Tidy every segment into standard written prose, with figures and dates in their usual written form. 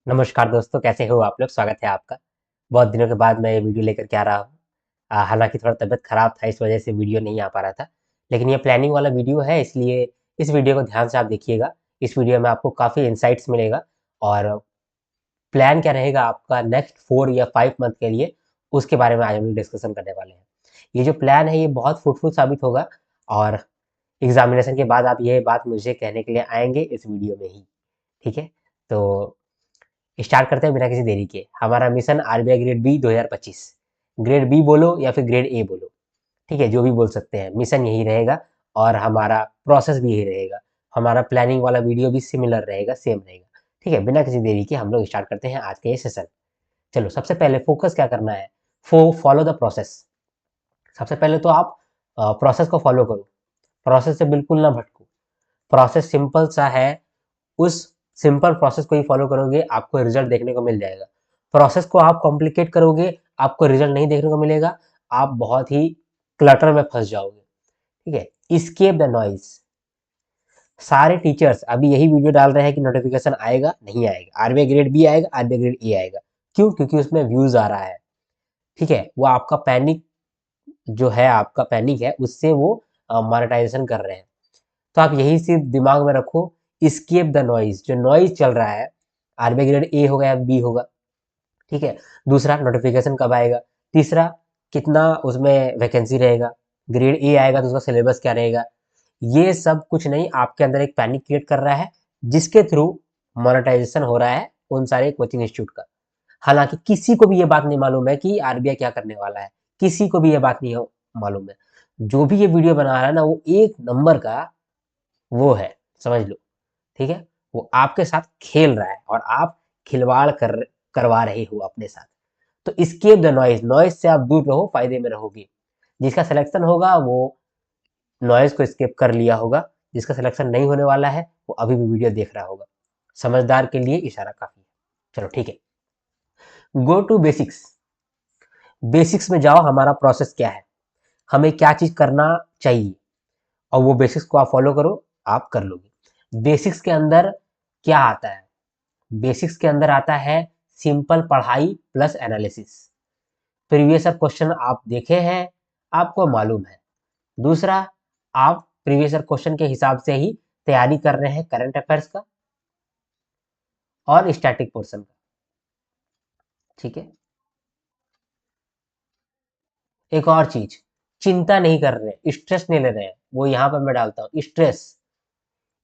नमस्कार दोस्तों, कैसे हो आप लोग? स्वागत है आपका। बहुत दिनों के बाद मैं ये वीडियो लेकर के आ रहा हूँ। हालाँकि थोड़ा तबीयत ख़राब था, इस वजह से वीडियो नहीं आ पा रहा था। लेकिन ये प्लानिंग वाला वीडियो है, इसलिए इस वीडियो को ध्यान से आप देखिएगा। इस वीडियो में आपको काफ़ी इनसाइट्स मिलेगा और प्लान क्या रहेगा आपका नेक्स्ट 4 या 5 मंथ के लिए, उसके बारे में आज हम लोग डिस्कशन करने वाले हैं। ये जो प्लान है, ये बहुत फ्रूटफुल साबित होगा और एग्ज़ामिनेशन के बाद आप ये बात मुझे कहने के लिए आएँगे इस वीडियो में ही, ठीक है? तो स्टार्ट करते हैं बिना किसी देरी के। हमारा mission RBI grade B 2025। Grade B बोलो या फिर ग्रेड ए बोलो, ठीक है? जो भी बोल सकते हैं, मिशन यही रहेगा और हमारा प्रोसेस भी यही रहेगा। हमारा प्लानिंग वाला वीडियो भी सिमिलर रहेगा, सेम रहेगा, ठीक है? बिना किसी देरी के हम लोग स्टार्ट करते हैं आज का ये सेशन। चलो, सबसे पहले फोकस क्या करना है? Follow the process. सबसे पहले तो आप प्रोसेस को फॉलो करो। प्रोसेस से बिल्कुल ना भटको। प्रोसेस सिंपल सा है, उस सिंपल प्रोसेस को ही फॉलो करोगे, आपको रिजल्ट देखने को मिल जाएगा। प्रोसेस को आप कॉम्प्लिकेट करोगे, आपको रिजल्ट नहीं देखने को मिलेगा, आप बहुत ही क्लटर में फँस जाओगे, ठीक है? Escape the noise. सारे टीचर्स अभी यही वीडियो डाल रहे हैं कि नोटिफ़िकेशन आएगा, नहीं आएगा। आरबीआई ग्रेड बी आएगा, आरबीआई ग्रेड ए आएगा। क्यों? क्योंकि उसमें व्यूज़ आ रहा है, ठीक है? वो आपका पैनिक जो है, आपका पैनिक है, उससे वो मोनेटाइज़ेशन कर रहे हैं। तो आप यही सिर्फ दिमाग में रखो, एस्केप द नॉइज़। जो नॉइज़ चल रहा है, आरबीआई ग्रेड ए होगा या बी होगा, ठीक है? दूसरा, नोटिफ़िकेशन कब आएगा? तीसरा, कितना उसमें वैकेंसी रहेगा? ग्रेड ए आएगा तो उसका सिलेबस क्या रहेगा? ये सब कुछ नहीं, आपके अंदर एक पैनिक क्रिएट कर रहा है, जिसके थ्रू मोनेटाइज़ेशन हो रहा है उन सारे कोचिंग इंस्टीट्यूट का। हालाँकि किसी को भी ये बात नहीं मालूम है कि आरबीआई क्या करने वाला है। किसी को भी ये बात नहीं हो मालूम है। जो भी ये वीडियो बना रहा है ना, वो एक नंबर का वो है, समझ लो, ठीक है? वो आपके साथ खेल रहा है और आप खिलवाड़ करवा रहे हो अपने साथ। तो एस्केप द नॉइज़। नॉइज़ से आप दूर रहो, फ़ायदे में रहोगे। जिसका सिलेक्शन होगा वो नॉइज़ को एस्केप कर लिया होगा, जिसका सिलेक्शन नहीं होने वाला है, वो अभी भी वीडियो देख रहा होगा। समझदार के लिए इशारा काफ़ी है। चलो ठीक है। Go to basics. बेसिक्स में जाओ, हमारा प्रोसेस क्या है? हमें क्या चीज़ करना चाहिए? और वो बेसिक्स को आप फ़ॉलो करो, आप कर लोगे। बेसिक्स के अंदर क्या आता है? बेसिक्स के अंदर आता है सिंपल पढ़ाई plus analysis. Previous year question आप देखे हैं, आपको मालूम है। दूसरा, आप प्रीवियस ईयर क्वेश्चन के हिसाब से ही तैयारी कर रहे हैं करंट अफेयर्स का और स्टैटिक पोर्शन का, ठीक है? एक और चीज, चिंता नहीं कर रहे, स्ट्रेस नहीं ले रहे हैं, वो यहाँ पर मैं डालता हूँ स्ट्रेस।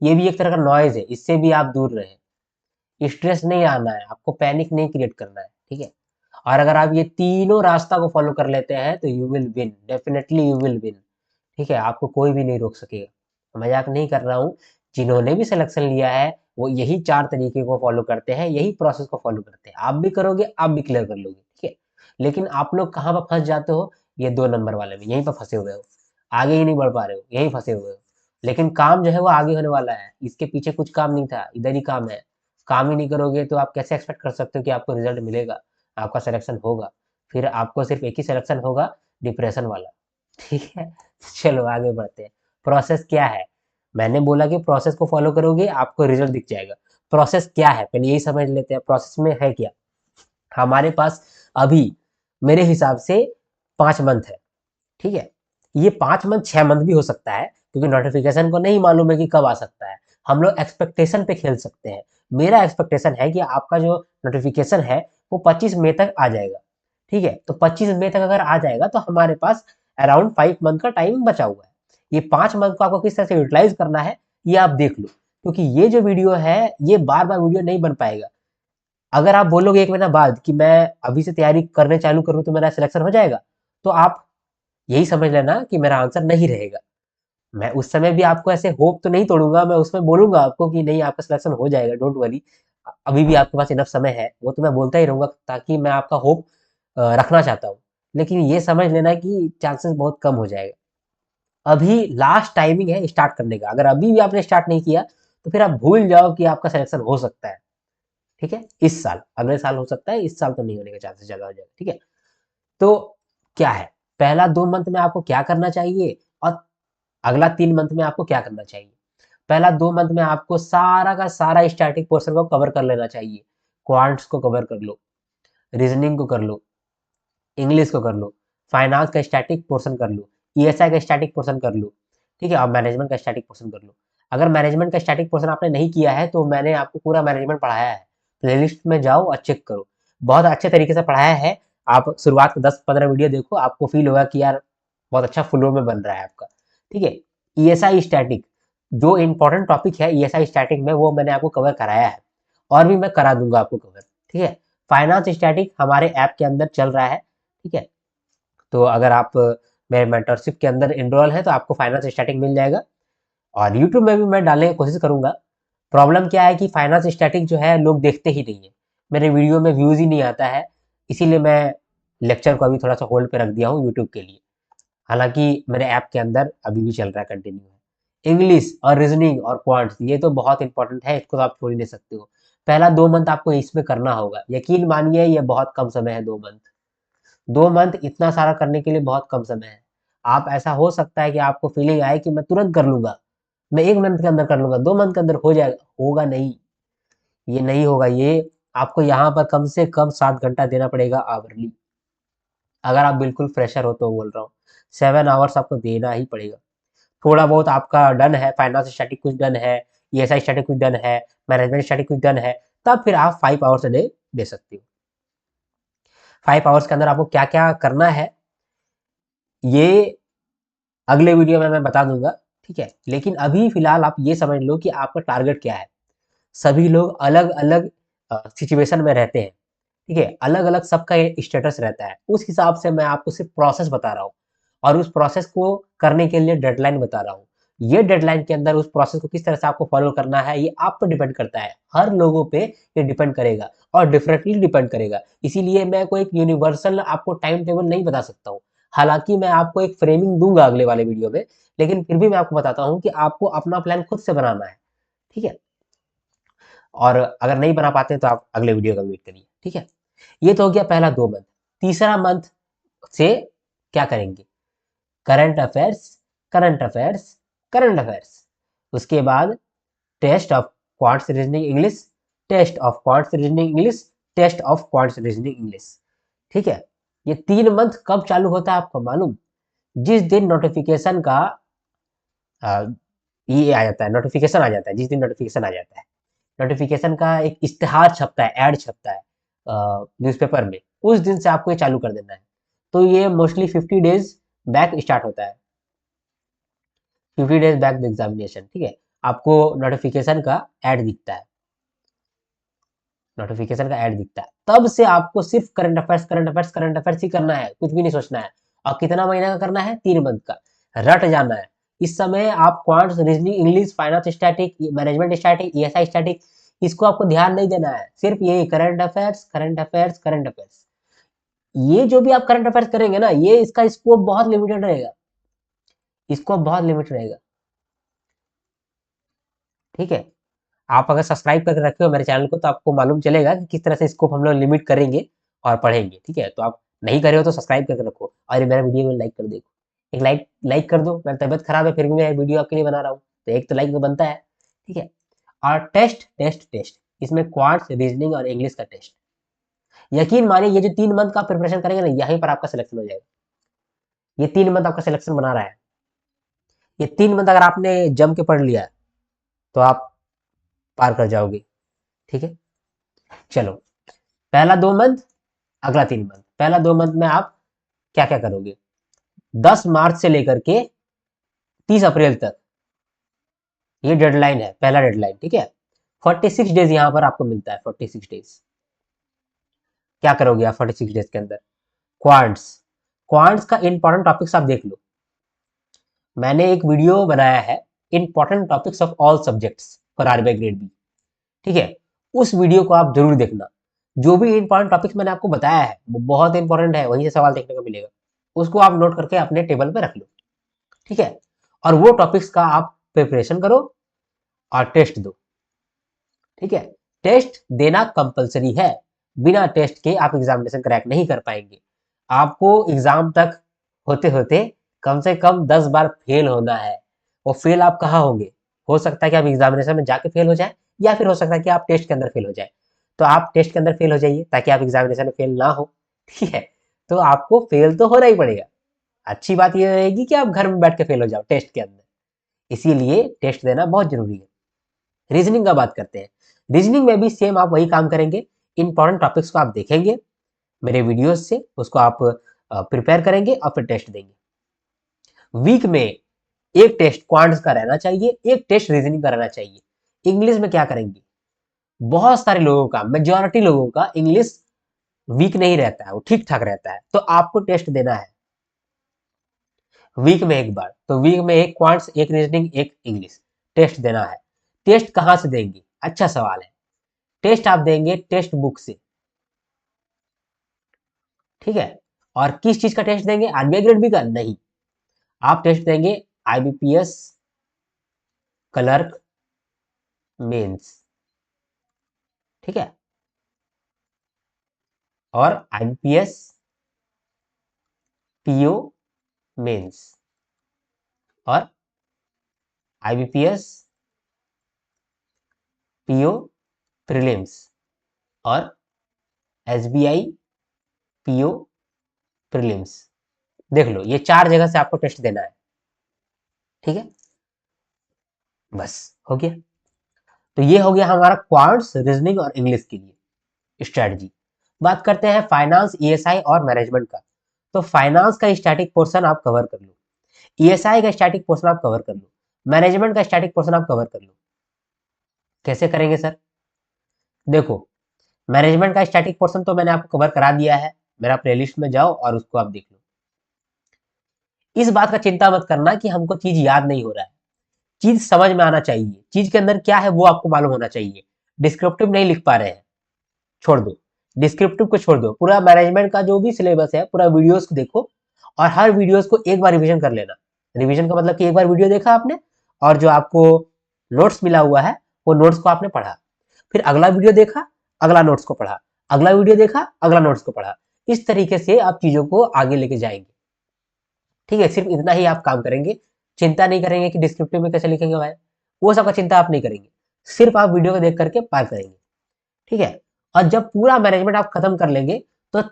ये भी एक तरह का नॉइज है, इससे भी आप दूर रहें। स्ट्रेस नहीं आना है, आपको पैनिक नहीं क्रिएट करना है, ठीक है? और अगर आप ये तीनों रास्ता को फॉलो कर लेते हैं तो you will win, definitely you will win, ठीक है? आपको कोई भी नहीं रोक सकेगा। मजाक नहीं कर रहा हूँ। जिन्होंने भी सिलेक्शन लिया है, वो यही 4 तरीके को फॉलो करते हैं, यही प्रोसेस को फॉलो करते हैं। आप भी करोगे, आप भी क्लियर कर लोगे, ठीक है? लेकिन आप लोग कहाँ पर फँस जाते हो? ये 2 नंबर वाले में, यहीं पर फँसे हुए हो। आगे ही नहीं बढ़ पा रहे हो, यहीं फँसे हुए हो। लेकिन काम जो है वो आगे होने वाला है। इसके पीछे कुछ काम नहीं था, इधर ही काम है। काम ही नहीं करोगे तो आप कैसे एक्सपेक्ट कर सकते हो कि आपको रिजल्ट मिलेगा, आपका सिलेक्शन होगा? फिर आपको सिर्फ एक ही सिलेक्शन होगा, डिप्रेशन वाला, ठीक है? चलो आगे बढ़ते हैं। प्रोसेस क्या है? मैंने बोला कि प्रोसेस को फॉलो करोगे, आपको रिजल्ट दिख जाएगा। प्रोसेस क्या है? पहले यही समझ लेते हैं, प्रोसेस में है क्या? हमारे पास अभी मेरे हिसाब से 5 मंथ है, ठीक है? ये 5 मंथ 6 मंथ भी हो सकता है, क्योंकि नोटिफिकेशन को नहीं मालूम है कि कब आ सकता है। हम लोग एक्सपेक्टेशन पे खेल सकते हैं। मेरा एक्सपेक्टेशन है कि आपका जो नोटिफिकेशन है वो 25 मई तक आ जाएगा, ठीक है? तो 25 मई तक अगर आ जाएगा तो हमारे पास अराउंड 5 मंथ का टाइम बचा हुआ है। ये 5 मंथ को आपको किस तरह से यूटिलाइज करना है, ये आप देख लो, क्योंकि ये जो वीडियो है, ये बार बार वीडियो नहीं बन पाएगा। अगर आप बोलोगे 1 महीना बाद कि मैं अभी से तैयारी करने चालू करूँ तो मेरा सिलेक्शन हो जाएगा, तो आप यही समझ लेना कि मेरा आंसर नहीं रहेगा। मैं उस समय भी आपको ऐसे होप तो नहीं तोड़ूँगा, मैं उसमें बोलूँगा आपको कि नहीं, आपका सिलेक्शन हो जाएगा, डोंट वरी। अभी भी आपके पास इनफ समय है, वो तो मैं बोलता ही रहूँगा ताकि मैं आपका होप रखना चाहता हूँ। लेकिन ये समझ लेना कि चांसेस बहुत कम हो जाएगा। अभी लास्ट टाइमिंग है स्टार्ट करने का, अगर अभी भी आपने स्टार्ट नहीं किया, तो फिर आप भूल जाओ कि आपका सिलेक्शन हो सकता है, ठीक है? इस साल, अगले साल हो सकता है, इस साल तो नहीं होने के चांसेस ज़्यादा हो जाएगा, ठीक है? तो क्या है, पहला 2 मंथ में आपको क्या करना चाहिए और अगला 3 मंथ में आपको क्या करना चाहिए? पहला 2 मंथ में आपको सारा का सारा स्टैटिक पोर्शन को कवर कर लेना चाहिए। क्वांट्स को कवर कर लो, रीजनिंग को कर लो, इंग्लिश को कर लो, फाइनेंस का स्टैटिक पोर्शन कर लो, ईएसआई का स्टैटिक पोर्शन कर लो, ठीक है, और मैनेजमेंट का स्टैटिक पोर्शन कर लो। अगर मैनेजमेंट का स्टैटिक पोर्शन आपने नहीं किया है तो मैंने आपको पूरा मैनेजमेंट पढ़ाया है, प्लेलिस्ट में जाओ और चेक करो, बहुत अच्छे तरीके से पढ़ाया है। आप शुरुआत के 10-15 वीडियो देखो, आपको फील होगा कि यार बहुत अच्छा फ्लो में बन रहा है आपका, ठीक है। ईएसआई स्टैटिक, जो इंपॉर्टेंट टॉपिक है ईएसआई स्टैटिक में, वो मैंने आपको कवर कराया है और भी मैं करा दूंगा आपको कवर, ठीक है। फाइनेंस स्टैटिक हमारे ऐप के अंदर चल रहा है, ठीक है। तो अगर आप मेरे मेंटरशिप के अंदर इनरोल है तो आपको फाइनेंस स्टैटिक मिल जाएगा, और यूट्यूब में भी मैं डालने की कोशिश करूंगा। प्रॉब्लम क्या है कि फाइनेंस स्टैटिक जो है लोग देखते ही नहीं है, मेरे वीडियो में व्यूज ही नहीं आता है, इसीलिए मैं लेक्चर को अभी थोड़ा सा होल्ड पे रख दिया हूँ यूट्यूब के लिए। हालांकि मेरे ऐप के अंदर अभी भी चल रहा है, कंटिन्यू है। इंग्लिश और रीजनिंग और क्वांट्स ये तो बहुत इंपॉर्टेंट है, इसको तो आप छोड़ ही नहीं सकते हो। पहला 2 मंथ आपको इसमें करना होगा, यकीन मानिए ये बहुत कम समय है। 2 मंथ, 2 मंथ इतना सारा करने के लिए बहुत कम समय है। आप ऐसा हो सकता है कि आपको फीलिंग आए कि मैं तुरंत कर लूंगा, मैं 1 मंथ के अंदर कर लूंगा, 2 मंथ के अंदर हो जाएगा, होगा नहीं, ये नहीं होगा। ये आपको यहाँ पर कम से कम 7 घंटा देना पड़ेगा आवरली, अगर आप बिल्कुल फ्रेशर हो तो बोल रहा हूँ। 7 आवर्स आपको देना ही पड़ेगा। थोड़ा बहुत आपका डन है, फाइनेंस स्टैटिक कुछ डन है, ईएसआई स्टैटिक कुछ डन है, मैनेजमेंट स्टैटिक कुछ डन है, तब फिर आप 5 आवर्स अ डे दे सकते हो। 5 आवर्स के अंदर आपको क्या क्या करना है ये अगले वीडियो में मैं बता दूंगा, ठीक है। लेकिन अभी फिलहाल आप ये समझ लो कि आपका टारगेट क्या है। सभी लोग अलग अलग सिचुएशन में रहते हैं, ठीक है, अलग अलग सबका स्टेटस रहता है, उस हिसाब से मैं आपको सिर्फ प्रोसेस बता रहा हूँ, और उस प्रोसेस को करने के लिए डेडलाइन बता रहा हूँ। ये डेडलाइन के अंदर उस प्रोसेस को किस तरह से आपको फॉलो करना है ये आप पर डिपेंड करता है, हर लोगों पे ये डिपेंड करेगा और डिफरेंटली डिपेंड करेगा। इसीलिए मैं कोई एक यूनिवर्सल आपको टाइम टेबल नहीं बता सकता हूँ। हालांकि मैं आपको एक फ्रेमिंग दूंगा अगले वाले वीडियो में, लेकिन फिर भी मैं आपको बताता हूँ कि आपको अपना प्लान खुद से बनाना है, ठीक है। और अगर नहीं बना पाते तो आप अगले वीडियो का वेट करिए, ठीक है। ये तो हो गया पहला 2 मंथ। तीसरा मंथ से क्या करेंगे? Current affairs, current affairs, current affairs. उसके बाद test of quants reasoning English, test of quants reasoning English, test of quants reasoning English, ठीक है। ये 3 मंथ कब चालू होता है आपको मालूम? जिस दिन नोटिफिकेशन का आ, ये आ जाता है, नोटिफिकेशन आ जाता है, जिस दिन नोटिफिकेशन आ जाता है, नोटिफिकेशन का एक इश्तेहार छपता है, ऐड छपता है न्यूज़पेपर में, उस दिन से आपको ये चालू कर देना है। तो ये मोस्टली 50 डेज बैक स्टार्ट होता है, 50 डेज बैक द एग्जामिनेशन, ठीक है। आपको नोटिफिकेशन का ऐड दिखता है, नोटिफिकेशन का ऐड दिखता है, तब से आपको सिर्फ current affairs, current affairs, current affairs ही करना है, कुछ भी नहीं सोचना है। और कितना महीना का करना है? 3 मंथ का, रट जाना है। इस समय आप quants reasoning English, finance static, management static, ESI static, इसको आपको ध्यान नहीं देना है, सिर्फ ये current affairs, current affairs, current affairs. ये जो भी आप करंट अफेयर्स करेंगे ना, ये इसका स्कोप बहुत लिमिटेड रहेगा, स्कोप बहुत लिमिटेड रहेगा, ठीक है। आप अगर सब्सक्राइब करके रखे हो मेरे चैनल को तो आपको मालूम चलेगा कि किस तरह से स्कोप हम लोग लिमिट करेंगे और पढ़ेंगे, ठीक है। तो आप नहीं करे हो तो सब्सक्राइब करके रखो, और मेरा वीडियो में लाइक कर दो, एक लाइक लाइक कर दो। मेरी तबियत खराब है फिर भी मैं वीडियो आपके लिए बना रहा हूँ, तो एक तो लाइक तो बनता है, ठीक है। और टेस्ट टेस्ट टेस्ट, इसमें क्वांट्स रीजनिंग और इंग्लिश का टेस्ट। यकीन मानिए ये जो 3 मंथ का प्रिपरेशन करेंगे ना, यहीं पर आपका सिलेक्शन हो जाएगा। ये 3 मंथ आपका सिलेक्शन बना रहा है, ये 3 मंथ अगर आपने जम के पढ़ लिया तो आप पार कर जाओगे, ठीक है। चलो, पहला 2 मंथ, अगला 3 मंथ। पहला 2 मंथ में आप क्या क्या करोगे? 10 मार्च से लेकर के 30 अप्रैल तक ये डेडलाइन है, पहला डेडलाइन, ठीक है। 46 डेज यहाँ पर आपको मिलता है, 46 डेज। क्या करोगे आप 46 डेज के अंदर? क्वांट्स, क्वांट्स का इंपॉर्टेंट टॉपिक्स आप देख लो, मैंने एक वीडियो बनाया है, important topics of all subjects for RBI grade B, ठीक है। उस वीडियो को आप जरूर देखना। जो भी इंपॉर्टेंट टॉपिक्स मैंने आपको बताया है वो बहुत इंपॉर्टेंट है, वहीं से सवाल देखने को मिलेगा, उसको आप नोट करके अपने टेबल पे रख लो, ठीक है। और वो टॉपिक्स का आप प्रिपरेशन करो और टेस्ट दो, ठीक है। टेस्ट देना कंपलसरी है, बिना टेस्ट के आप एग्जामिनेशन क्रैक नहीं कर पाएंगे। आपको एग्जाम तक होते होते कम से कम 10 बार फेल होना है। वो फेल आप कहाँ होंगे? हो सकता है कि आप एग्जामिनेशन में जाके फेल हो जाए, या फिर हो सकता है कि आप टेस्ट के अंदर फेल हो जाए। तो आप टेस्ट के अंदर फेल हो जाइए ताकि आप एग्जामिनेशन में फेल ना हो। ठीक है, तो आपको फेल तो होना ही पड़ेगा। अच्छी बात यह रहेगी कि आप घर में बैठ के फेल हो जाओ टेस्ट के अंदर, इसीलिए टेस्ट देना बहुत जरूरी है। रीजनिंग का बात करते हैं। रीजनिंग में भी सेम आप वही काम करेंगे, इंपॉर्टेंट टॉपिक्स को आप देखेंगे मेरे वीडियोस से, उसको आप प्रिपेयर करेंगे और फिर टेस्ट देंगे। वीक में एक टेस्ट क्वांट्स का रहना चाहिए, एक टेस्ट रीजनिंग का रहना चाहिए। इंग्लिश में क्या करेंगे, बहुत सारे लोगों का, मेजॉरिटी लोगों का इंग्लिश वीक नहीं रहता है, वो ठीक ठाक रहता है, तो आपको टेस्ट देना है वीक में एक बार। तो वीक में एक क्वांट्स, एक रीजनिंग, एक इंग्लिश टेस्ट देना है। टेस्ट कहां से देंगे, अच्छा सवाल है। टेस्ट आप देंगे टेक्स्ट बुक से, ठीक है। और किस चीज का टेस्ट देंगे, आरबीआई ग्रेड बी का नहीं, आप टेस्ट देंगे आईबीपीएस क्लर्क मेंस, ठीक है, और आईबीपीएस पीओ मेंस, और आईबीपीएस पीओ प्रीलिम्स, और एसबीआई पीओ प्रीलिम्स। देख लो, ये 4 जगह से आपको टेस्ट देना है, ठीक है। बस हो गया। तो ये हो गया हमारा क्वांट्स, रीजनिंग और इंग्लिश के लिए स्ट्रेटजी। बात करते हैं फाइनेंस, ईएसआई और मैनेजमेंट का। तो फाइनेंस का स्टैटिक पोर्शन आप कवर कर लो, ईएसआई का स्टैटिक पोर्शन आप कवर कर लो, मैनेजमेंट का स्टैटिक पोर्शन आप कवर कर लो। कैसे करेंगे सर, देखो, मैनेजमेंट का स्टैटिक पोर्शन तो मैंने आपको कवर करा दिया है, मेरा प्लेलिस्ट में जाओ और उसको आप देख लो। इस बात का चिंता मत करना कि हमको चीज याद नहीं हो रहा है, चीज समझ में आना चाहिए, चीज के अंदर क्या है वो आपको मालूम होना चाहिए। डिस्क्रिप्टिव नहीं लिख पा रहे हैं, छोड़ दो, डिस्क्रिप्टिव को छोड़ दो, पूरा मैनेजमेंट का जो भी सिलेबस है पूरा वीडियोस को देखो, और हर वीडियोस को एक बार रिवीजन कर लेना। रिवीजन का मतलब कि एक बार वीडियो देखा आपने, और जो आपको नोट्स मिला हुआ है वो नोट्स को आपने पढ़ा, फिर अगला वीडियो देखा, अगला नोट्स को पढ़ा, अगला वीडियो देखा, अगला नोट्स को पढ़ा। इस तरीके से आप चीजों को आगे लेके जाएंगे, ठीक है। सिर्फ इतना ही आप काम करेंगे, चिंता नहीं करेंगे कि डिस्क्रिप्टिव में कैसे लिखेंगे भाई, वो सब का चिंता आप नहीं करेंगे, सिर्फ आप वीडियो को देख करके पार करेंगे, ठीक है। और जब पूरा मैनेजमेंट आप खत्म कर लेंगे तो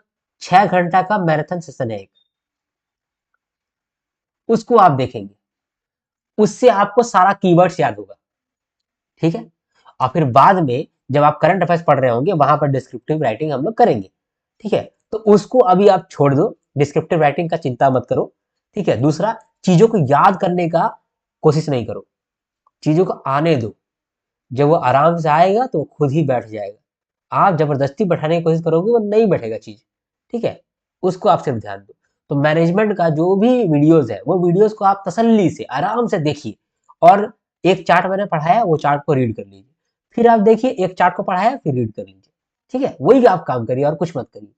6 घंटा का मैराथन सेशन है एक, उसको आप देखेंगे, उससे आपको सारा कीवर्ड्स याद होगा, ठीक है। और फिर बाद में जब आप करंट अफेयर्स पढ़ रहे होंगे वहां पर डिस्क्रिप्टिव राइटिंग हम लोग करेंगे, ठीक है। तो उसको अभी आप छोड़ दो, डिस्क्रिप्टिव राइटिंग का चिंता मत करो, ठीक है। दूसरा, चीजों को याद करने का कोशिश नहीं करो, चीजों को आने दो, जब वो आराम से आएगा तो खुद ही बैठ जाएगा। आप जबरदस्ती बैठाने की कोशिश करोगे वो नहीं बैठेगा चीज, ठीक है। उसको आप सिर्फ ध्यान दो। तो मैनेजमेंट का जो भी वीडियोस है वो वीडियोस को आप तसल्ली से आराम से देखिए, और एक चार्ट मैंने पढ़ाया वो चार्ट को रीड कर लीजिए, फिर आप देखिए एक चार्ट को पढ़ाया फिर रीड कर लीजिए, ठीक है। वही आप काम करिए और कुछ मत करिए।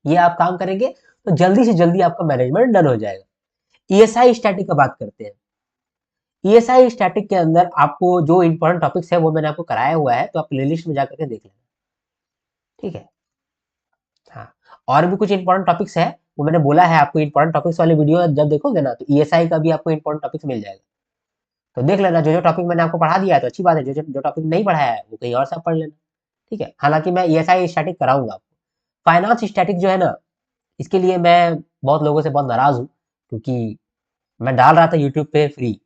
ये आप काम करेंगे तो जल्दी से जल्दी आपका मैनेजमेंट डन हो जाएगा। ईएसआई स्टैटिक का बात करते हैं। ईएसआई स्टैटिक के अंदर आपको जो इंपॉर्टेंट टॉपिक्स है वो मैंने आपको कराया हुआ है, तो आप प्लेलिस्ट में जाकर के देख लेना, ठीक है। हाँ, और भी कुछ इंपॉर्टेंट टॉपिक्स है, वो मैंने बोला है आपको, इंपॉर्टेंट टॉपिक्स वाले वीडियो जब देखोगे ना तो ईएसआई का भी आपको इंपॉर्टेंट टॉपिक्स मिल जाएगा। तो देख लेना, जो जो टॉपिक मैंने आपको पढ़ा दिया है तो अच्छी बात है, जो टॉपिक नहीं पढ़ाया है वो कहीं और से पढ़ लेना, ठीक है। हालांकि मैं ईएसआई स्टैटिक कराऊंगा आपको। फाइनेंस स्टैटिक जो है ना, इसके लिए मैं बहुत लोगों से बहुत नाराज हूँ, क्योंकि मैं डाल रहा था यूट्यूब पे फ्री,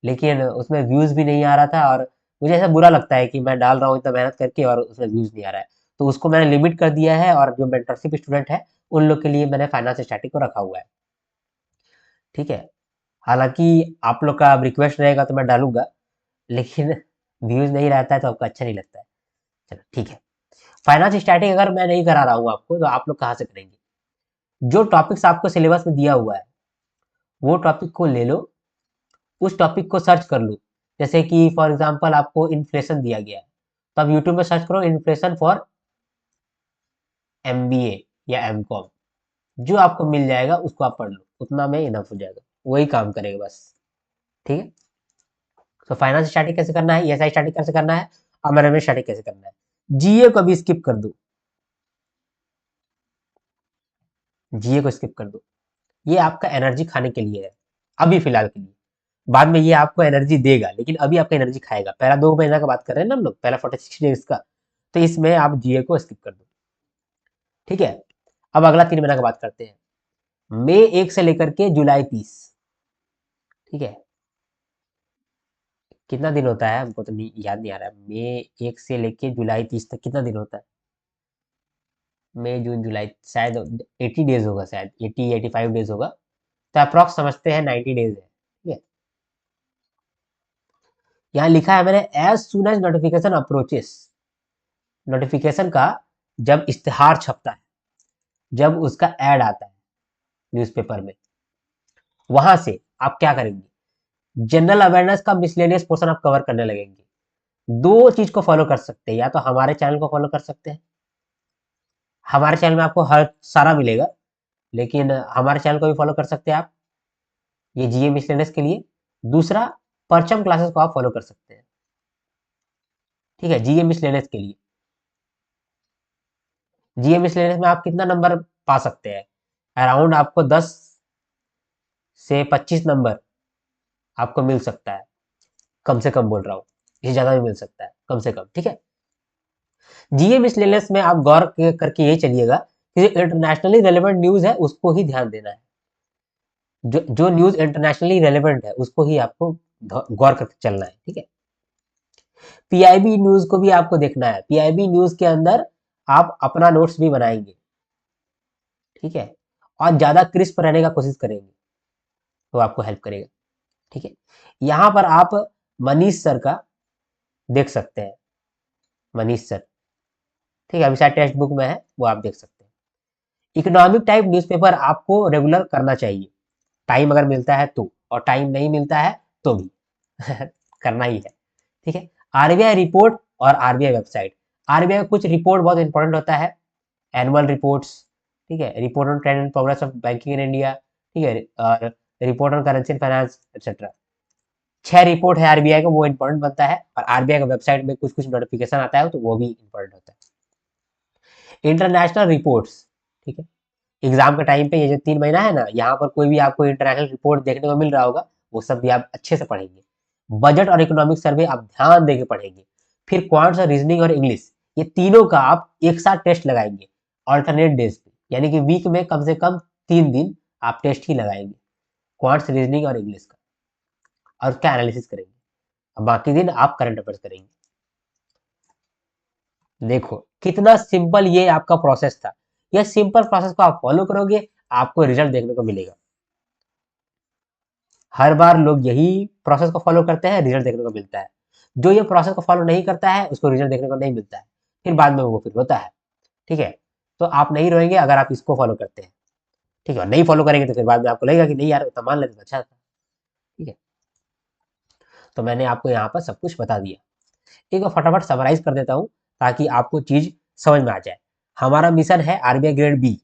लेकिन उसमें व्यूज भी नहीं आ रहा था, और मुझे ऐसा बुरा लगता है कि मैं डाल रहा हूँ इतना मेहनत करके और उसमें व्यूज नहीं आ रहा है। तो उसको मैंने लिमिट कर दिया है, और जो मेंटरशिप स्टूडेंट है उन लोग के लिए मैंने फाइनेंस स्टैटिक को रखा हुआ है, ठीक है। हालांकि आप लोग का अब रिक्वेस्ट रहेगा तो मैं डालूंगा, लेकिन व्यूज नहीं रहता है तो आपको अच्छा नहीं लगता है। चलो ठीक है। फाइनेंस स्टैटिक अगर मैं नहीं करा रहा हूँ आपको तो आप लोग कहाँ से करेंगे, जो टॉपिक्स आपको सिलेबस में दिया हुआ है वो टॉपिक को ले लो, उस टॉपिक को सर्च कर लो। जैसे कि फॉर एग्जांपल आपको इन्फ्लेशन दिया गया है, तो आप यूट्यूब में सर्च करो इन्फ्लेशन फॉर एमबीए या एमकॉम, जो आपको मिल जाएगा उसको आप पढ़ लो, उतना में इनफ हो जाएगा, वही काम करेगा बस, ठीक है। तो फाइनेंस स्टैटिक कैसे करना है, ईएसआई स्टैटिक कैसे करना है, और मैनेजमेंट स्टैटिक कैसे करना है। जीए को भी स्किप कर दो, जीए को स्किप कर दो, ये आपका एनर्जी खाने के लिए है अभी फिलहाल के लिए, बाद में ये आपको एनर्जी देगा, लेकिन अभी आपका एनर्जी खाएगा। पहला 2 महीना का बात कर रहे हैं ना हम लोग, पहला 46 डेज का, तो इसमें आप जीए को स्किप कर दो। ठीक है, अब अगला 3 महीना की बात करते हैं। मई 1 से लेकर के जुलाई 30। ठीक है, कितना दिन होता है हमको तो नहीं याद नहीं आ रहा है। मई 1 से लेके जुलाई 30 तक कितना दिन होता है? मई जून जुलाई शायद 80 डेज होगा, शायद 80-85 डेज होगा। तो अप्रॉक्स समझते हैं 90 डेज है। ठीक है, यहाँ लिखा है मैंने, as soon as notification approaches. Notification का जब इश्तिहार छपता है, जब उसका ऐड आता है न्यूज़पेपर में, वहां से आप क्या करेंगे? जनरल अवेयरनेस का मिसलेनियस पोर्शन आप कवर करने लगेंगे। दो चीज को फॉलो कर सकते हैं, या तो हमारे चैनल को फॉलो कर सकते हैं, हमारे चैनल में आपको हर सारा मिलेगा, लेकिन हमारे चैनल को भी फॉलो कर सकते हैं आप, ये जीए मिसलेनियस के लिए। दूसरा, परचम क्लासेस को आप फॉलो कर सकते हैं। ठीक है, जीए मिसलेनियस के लिए। जीए मिसलेनियस में आप कितना नंबर पा सकते हैं? अराउंड आपको 10 से 25 नंबर आपको मिल सकता है, कम से कम बोल रहा हूँ, इससे ज्यादा भी मिल सकता है कम से कम। ठीक है, जीए मिसलेनियस में आप गौर करके ये चलिएगा कि जो इंटरनेशनली रेलेवेंट न्यूज है उसको ही ध्यान देना है। जो न्यूज इंटरनेशनली रेलेवेंट है उसको ही आपको गौर करके चलना है। ठीक है, पीआईबी न्यूज को भी आपको देखना है। पीआईबी न्यूज के अंदर आप अपना नोट्स भी बनाएंगे। ठीक है, और ज्यादा क्रिस्प रहने का कोशिश करेंगे, तो आपको हेल्प करेगा। ठीक है, यहां पर आप मनीष सर का देख सकते हैं, मनीष सर। ठीक है, अभी शायद टेक्स्ट बुक में है, वो आप देख सकते हैं। इकोनॉमिक टाइप न्यूज़पेपर आपको रेगुलर करना चाहिए, टाइम अगर मिलता है तो, और टाइम नहीं मिलता है तो भी करना ही है। ठीक है, आरबीआई रिपोर्ट और आरबीआई वेबसाइट। आरबीआई का कुछ रिपोर्ट बहुत इंपॉर्टेंट होता है, एनुअल रिपोर्ट्स। ठीक है, report on trend and progress of banking in India. ठीक है, और report on currency and finance etcetera. 6 report है आरबीआई का, वो इंपॉर्टेंट बनता है। और आरबीआई का वेबसाइट में कुछ कुछ नोटिफिकेशन आता है तो वो भी इंपॉर्टेंट होता है। International reports. ठीक है, एग्जाम के टाइम पे ये जो 3 महीना है ना, यहाँ पर कोई भी आपको इंटरनेशनल रिपोर्ट देखने को मिल रहा होगा, वो सब भी आप अच्छे से पढ़ेंगे। बजट और इकोनॉमिक सर्वे आप ध्यान देके पढ़ेंगे। फिर क्वांट्स और रीजनिंग और इंग्लिश, ये तीनों का आप एक साथ टेस्ट लगाएंगे ऑल्टरनेट डेज पे, यानी कि वीक में कम से कम 3 दिन आप टेस्ट ही लगाएंगे, क्वांट्स, रीजनिंग और इंग्लिश का, और उसका एनालिसिस करेंगे। अब बाकी दिन आप करंट अफेयर्स करेंगे। देखो कितना सिंपल ये आपका प्रोसेस था। ये सिंपल प्रोसेस को आप फॉलो करोगे, आपको रिजल्ट देखने को मिलेगा। हर बार लोग यही प्रोसेस को फॉलो करते हैं, रिजल्ट देखने को मिलता है। जो ये प्रोसेस को फॉलो नहीं करता है उसको रिजल्ट देखने को नहीं मिलता है, फिर बाद में वो फिर होता है। ठीक है, तो आप नहीं रोएंगे अगर आप इसको फॉलो करते हैं। ठीक है, नहीं फॉलो करेंगे तो फिर बाद में आपको लगेगा कि नहीं यार, तो मान लेते तो अच्छा था। ठीक है, तो मैंने आपको यहाँ पर सब कुछ बता दिया। एक बार फटाफट समराइज कर देता हूँ ताकि आपको चीज समझ में आ जाए। हमारा मिशन है आरबीआई ग्रेड बी।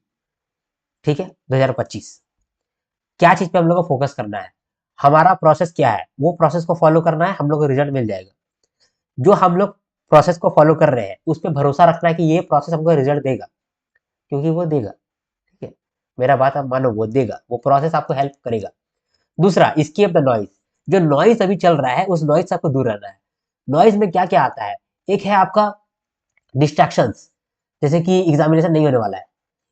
ठीक है, 2025। क्या चीज पे हम लोग को फोकस करना है, हमारा प्रोसेस क्या है, वो प्रोसेस को फॉलो करना है, हम लोग को रिजल्ट मिल जाएगा। जो हम लोग प्रोसेस को फॉलो कर रहे हैं उस पर भरोसा रखना है कि ये प्रोसेस हमको रिजल्ट देगा, क्योंकि वो देगा। ठीक है, मेरा बात आप मानो, वो देगा, वो प्रोसेस आपको हेल्प करेगा। दूसरा, स्केप द नॉइज। जो नॉइज अभी चल रहा है उस नॉइज से आपको दूर रहना है। नॉइज में क्या क्या आता है? एक है आपका डिस्ट्रैक्शंस, जैसे कि एग्जामिनेशन नहीं होने वाला है,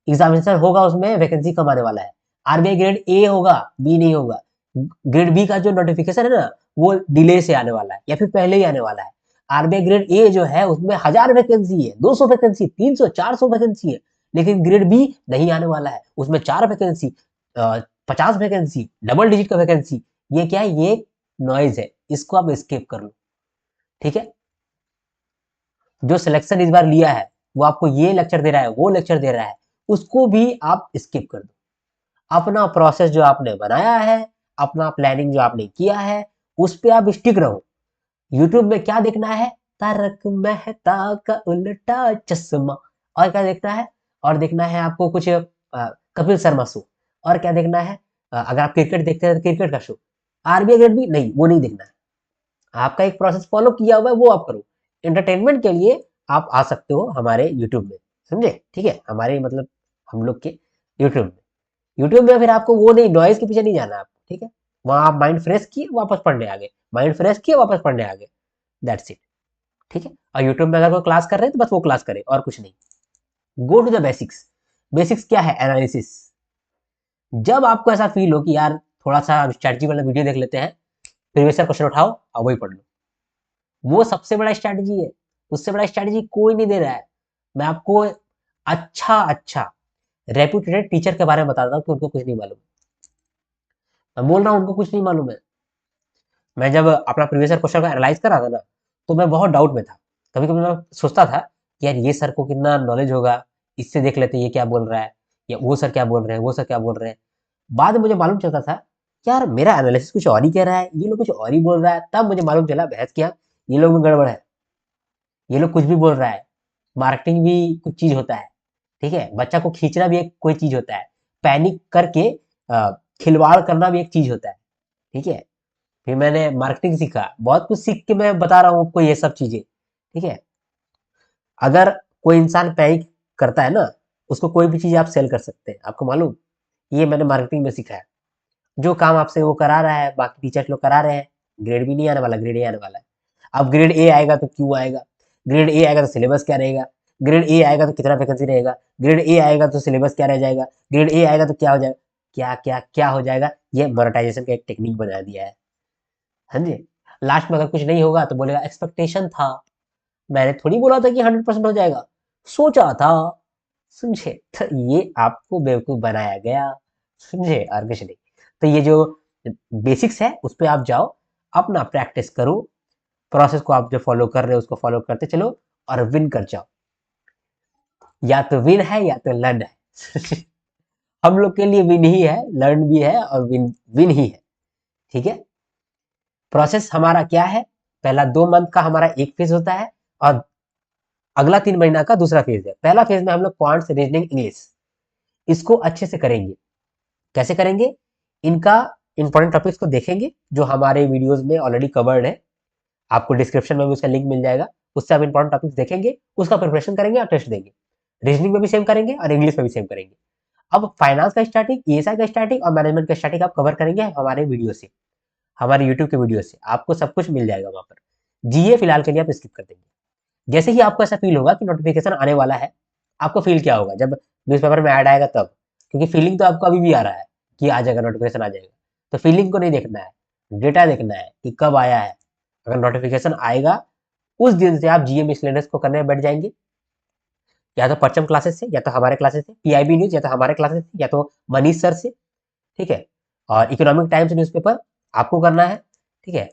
एग्जामिनेशन होगा उसमें वैकेंसी कम आने वाला है, आरबीआई ग्रेड ए होगा, बी नहीं होगा। ग्रेड बी का जो नोटिफिकेशन है ना, वो डिले से आने वाला है या फिर पहले ही आने वाला है। आरबीआई ग्रेड ए जो है उसमें 1000 वैकेंसी है, 200 वैकेंसी, 300, 400 वैकेंसी है। लेकिन ग्रेड बी नहीं आने वाला है, उसमें 4 वैकेंसी, 50 वैकेंसी, डबल डिजिट का वैकेंसी। ये क्या है? ये नॉइज है, इसको आप स्केप कर लो। ठीक है, जो सिलेक्शन इस बार लिया है वो आपको ये लेक्चर दे रहा है, वो लेक्चर दे रहा है, उसको भी आप स्किप कर दो। अपना प्रोसेस जो आपने बनाया है, अपना प्लानिंग जो आपने किया है, उस पे आप स्टिक रहो। यूट्यूब में क्या देखना है? तारक मेहता का उल्टा चश्मा। और क्या देखना है? और देखना है आपको कुछ कपिल शर्मा शो। और क्या देखना है? अगर आप क्रिकेट देखते हैं तो क्रिकेट का शो। आरबीआई ग्रेड भी नहीं, वो नहीं देखना है। आपका एक प्रोसेस फॉलो किया हुआ है वो आप करो। एंटरटेनमेंट के लिए आप आ सकते हो हमारे यूट्यूब में, समझे? ठीक है, हमारे मतलब हम लोग के यूट्यूब में। यूट्यूब में फिर आपको वो नहीं, नॉइज के पीछे नहीं जाना आपको। ठीक है, वहां आप माइंड फ्रेश किए वापस पढ़ने आ गए, माइंड फ्रेश किए वापस पढ़ने आ गए, दैट्स इट। ठीक है। और यूट्यूब में अगर कोई क्लास कर रहे हैं तो बस वो क्लास करे और कुछ नहीं। Go to the basics. Basics क्या है? एनालिसिस। जब आपको ऐसा फील हो कि यार थोड़ा सा स्ट्रैटेजी वाला वीडियो देख लेते हैं, प्रीवियस ईयर क्वेश्चन उठाओ और वही पढ़ लो, वो सबसे बड़ा स्ट्रैटेजी है। उससे बड़ा स्ट्रैटेजी कोई नहीं दे रहा है। मैं आपको अच्छा रेप्यूटेड टीचर के बारे में बताता हूँ कि उनको कुछ नहीं मालूम। मैं बोल रहा हूँ उनको कुछ नहीं मालूम है। मैं जब अपना प्रीवियस ईयर क्वेश्चन को एनालाइज कर रहा था ना, तो मैं बहुत डाउट में था। कभी कभी मैं सोचता था कि यार ये सर को कितना नॉलेज होगा, इससे देख लेते ये क्या बोल रहा है, या वो सर क्या बोल रहे हैं, वो सर क्या बोल रहे हैं। बाद में मुझे मालूम चलता था कि यार मेरा एनालिसिस कुछ और ही कह रहा है, ये लोग कुछ और ही बोल रहा है। तब मुझे मालूम चला बहस किया, ये लोग में गड़बड़ है, ये लोग कुछ भी बोल रहा है। मार्केटिंग भी कुछ चीज होता है, ठीक है। बच्चा को खींचना भी एक कोई चीज होता है। पैनिक करके खिलवाड़ करना भी एक चीज होता है, ठीक है। फिर मैंने मार्केटिंग सीखा, बहुत कुछ सीख के मैं बता रहा हूँ आपको ये सब चीजें, ठीक है। अगर कोई इंसान पैनिक करता है ना, उसको कोई भी चीज आप सेल कर सकते हैं, आपको मालूम। ये मैंने मार्केटिंग में सीखा है। जो काम आपसे वो करा रहा है, बाकी टीचर्स लोग करा रहे हैं, ग्रेड भी नहीं आने वाला, ग्रेड ए आने वाला है। अब ग्रेड ए आएगा तो क्यों आएगा, ग्रेड ए आएगा तो सिलेबस क्या रहेगा, ग्रेड ए आएगा तो कितना वैकेंसी रहेगा, ग्रेड ए आएगा तो सिलेबस क्या रह जाएगा, ग्रेड ए आएगा तो क्या हो जाएगा, क्या क्या क्या हो जाएगा। ये मोनेटाइजेशन का एक टेक्निक बना दिया है। हाँ जी। लास्ट में अगर कुछ नहीं होगा तो बोलेगा एक्सपेक्टेशन था, मैंने थोड़ी बोला था कि 100% हो जाएगा, सोचा था। समझे? तो ये आपको बेवकूफ बनाया गया, समझे, और कुछ नहीं। तो ये जो बेसिक्स है उस पर आप जाओ, अपना प्रैक्टिस करो, प्रोसेस को आप जो फॉलो कर रहे हो उसको फॉलो करते चलो और विन कर जाओ। या तो विन है या तो लर्न है। हम लोग के लिए विन ही है, लर्न भी है और विन विन ही है, ठीक है। प्रोसेस हमारा क्या है? पहला 2 मंथ का हमारा एक फेज होता है, और अगला 3 महीना का दूसरा फेज है। पहला फेज में हम लोग क्वांट्स, रीजनिंग, इंग्लिश, इसको अच्छे से करेंगे। कैसे करेंगे? इनका इंपॉर्टेंट टॉपिक्स को देखेंगे जो हमारे वीडियोस में ऑलरेडी कवर्ड है, आपको डिस्क्रिप्शन में भी उसका लिंक मिल जाएगा। उससे आप इंपॉर्टेंट टॉपिक्स देखेंगे, उसका प्रिपरेशन करेंगे और टेस्ट देंगे। रीजनिंग में भी सेम करेंगे और इंग्लिश में भी सेम करेंगे। अब फाइनेंस का स्टार्टिंग, ईएसआई का स्टार्टिंग और मैनेजमेंट का स्टार्टिंग आप कवर करेंगे हमारे वीडियो से, हमारे यूट्यूब के वीडियो से आपको सब कुछ मिल जाएगा वहां पर। जीए फिलहाल के लिए आप स्किप कर देंगे। जैसे ही आपको ऐसा फील होगा कि नोटिफिकेशन आने वाला है, आपको फील क्या होगा जब न्यूज़पेपर में ऐड आएगा तब? क्योंकि फीलिंग तो आपको अभी भी आ रहा है कि आ जाएगा, नोटिफिकेशन आ जाएगा। तो फीलिंग को नहीं देखना है, डेटा देखना है कि कब आया है। अगर नोटिफिकेशन आएगा, उस दिन से आप जीए मिसलेनियस को करने बैठ जाएंगे, या तो परचम क्लासेस से, या तो हमारे क्लासेस से, पीआईबी न्यूज या तो हमारे क्लासेस से, या तो मनीष सर से, ठीक है। और इकोनॉमिक टाइम्स न्यूज़पेपर आपको करना है, ठीक है।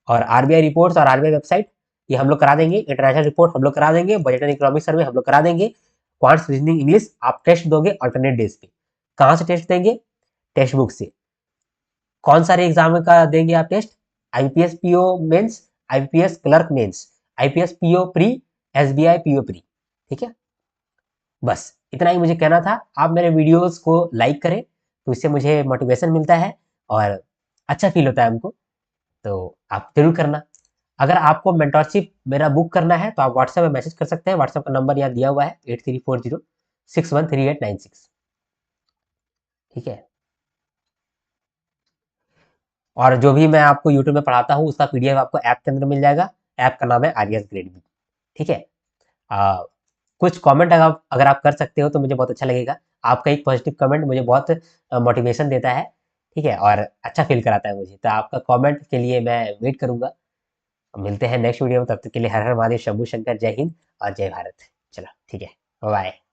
और आरबीआई रिपोर्ट्स और आरबीआई वेबसाइट ये हम लोग करा देंगे। इंटरनेशनल रिपोर्ट हम लोग करा देंगे। बजट एंड इकोनॉमिक सर्वे हम लोग करा देंगे। क्वांट्स, रीजनिंग, इंग्लिश आप टेस्ट दोगे अल्टरनेट डेज पे। कहाँ से टेस्ट देंगे? टेक्स्ट बुक से। कौन सारे एग्जाम का देंगे आप test? IBPS PO mains, IBPS clerk mains, IBPS PO pre, SBI PO pre, ठीक है। बस इतना ही मुझे कहना था। आप मेरे वीडियोस को लाइक करें तो इससे मुझे मोटिवेशन मिलता है और अच्छा फील होता है हमको। तो आप जरूर करना। अगर आपको मेंटरशिप मेरा बुक करना है तो आप व्हाट्सएप में मैसेज कर सकते हैं। व्हाट्सएप का नंबर यहाँ दिया हुआ है 8340613896, ठीक है। और जो भी मैं आपको यूट्यूब में पढ़ाता हूँ उसका पीडीएफ आपको ऐप के अंदर मिल जाएगा। ऐप का नाम है आर्यस ग्रेड बी, ठीक है। आ, कुछ कमेंट अगर आप कर सकते हो तो मुझे बहुत अच्छा लगेगा। आपका एक पॉजिटिव कमेंट मुझे बहुत मोटिवेशन देता है, ठीक है, और अच्छा फील कराता है मुझे। तो आपका कमेंट के लिए मैं वेट करूंगा। मिलते हैं नेक्स्ट वीडियो में, तब तक के लिए हर हर महादेव, शंभू शंकर, जय हिंद और जय भारत। चलो ठीक है, बाय।